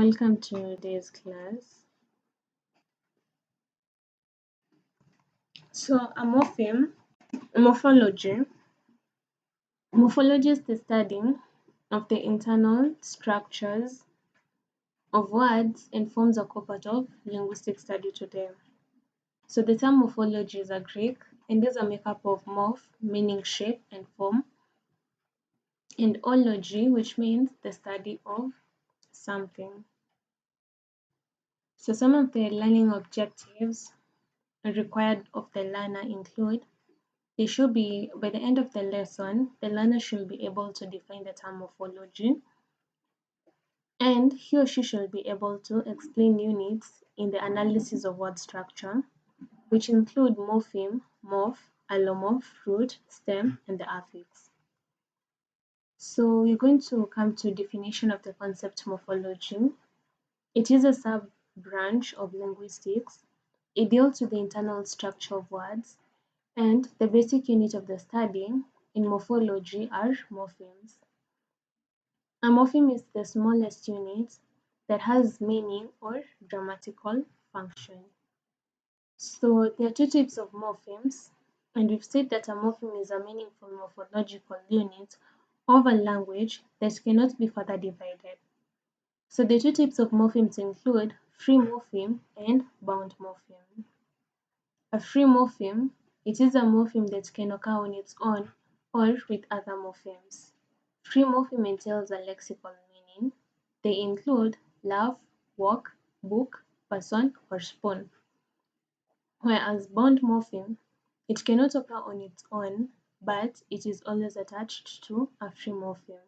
Welcome to today's class. So, morphology. Morphology is the study of the internal structures of words and forms a core part of linguistic study today. So, the term morphology is a Greek and is a makeup of morph, meaning shape and form, and ology, which means the study of something. So, some of the learning objectives required of the learner include they should be, by the end of the lesson, the learner should be able to define the term morphology, and he or she should be able to explain units in the analysis of word structure, which include morpheme, morph, allomorph, root, stem, and the affix. So we're going to come to definition of the concept morphology. It is a sub-branch of linguistics. It deals with the internal structure of words, and the basic unit of the study in morphology are morphemes. A morpheme is the smallest unit that has meaning or grammatical function. So there are two types of morphemes, and we've said that a morpheme is a meaningful morphological unit of a language that cannot be further divided. So the two types of morphemes include free morpheme and bound morpheme. A free morpheme, it is a morpheme that can occur on its own or with other morphemes. Free morpheme entails a lexical meaning. They include love, walk, book, person, or spoon. Whereas bound morpheme, it cannot occur on its own, but it is always attached to a free morpheme.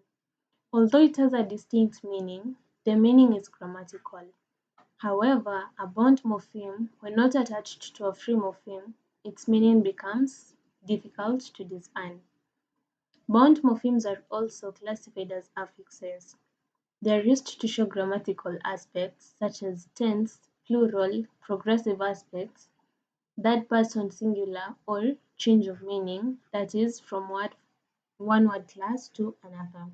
Although it has a distinct meaning, the meaning is grammatical. However, a bound morpheme, when not attached to a free morpheme, its meaning becomes difficult to discern. Bound morphemes are also classified as affixes. They are used to show grammatical aspects such as tense, plural, progressive aspects, third person singular, or change of meaning, that is, from one word class to another.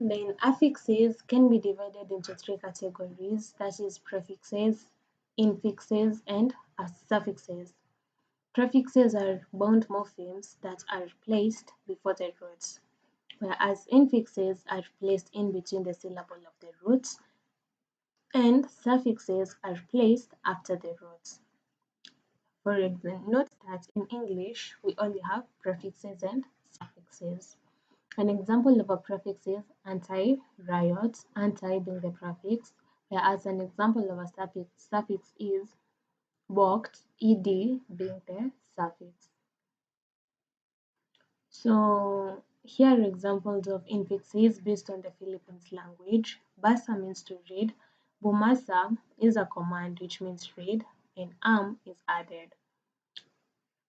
Then affixes can be divided into three categories, that is prefixes, infixes, and suffixes. Prefixes are bound morphemes that are placed before the roots, whereas infixes are placed in between the syllable of the roots, and suffixes are placed after the roots. For example, note that in English we only have prefixes and suffixes. An example of a prefix is anti-riot, anti being the prefix, whereas an example of a suffix is walked, ed being the suffix. So here are examples of infixes based on the Philippines language. Basa means to read, bumasa is a command which means read, and is added.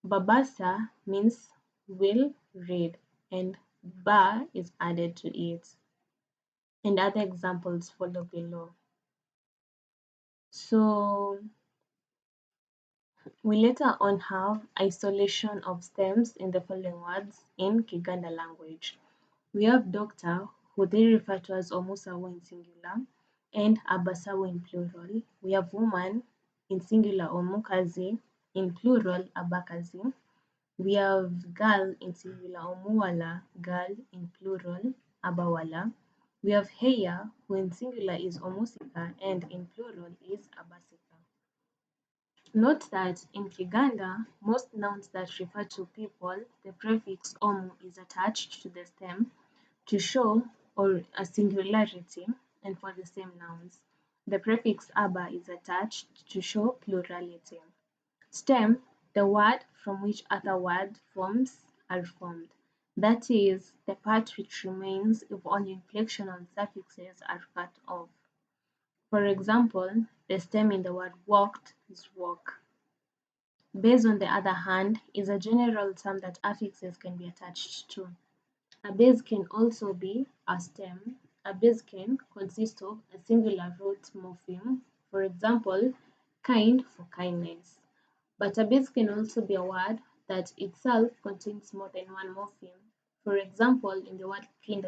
Babasa means will read, and ba is added to it. And other examples follow below. So we later on have isolation of stems in the following words in Kiganda language. We have doctor, who they refer to as Omusawo in singular, and Abasawo in plural. We have woman in singular Omukazi, in plural Abakazi. We have girl in singular Omuwala, girl in plural Abawala. We have Heya, who in singular is Omusika and in plural is Abasika. Note that in Kiganda, most nouns that refer to people, the prefix Omu is attached to the stem to show or a singularity, and for the same nouns. The prefix Aba is attached to show plurality. Stem, the word from which other word forms are formed. That is, the part which remains if all inflectional suffixes are cut off. For example, the stem in the word walked is walk. Base, on the other hand, is a general term that affixes can be attached to. A base can also be a stem. A base can consist of a singular root morpheme, for example, kind for kindness. But a base can also be a word that itself contains more than one morpheme. For example, in the word kind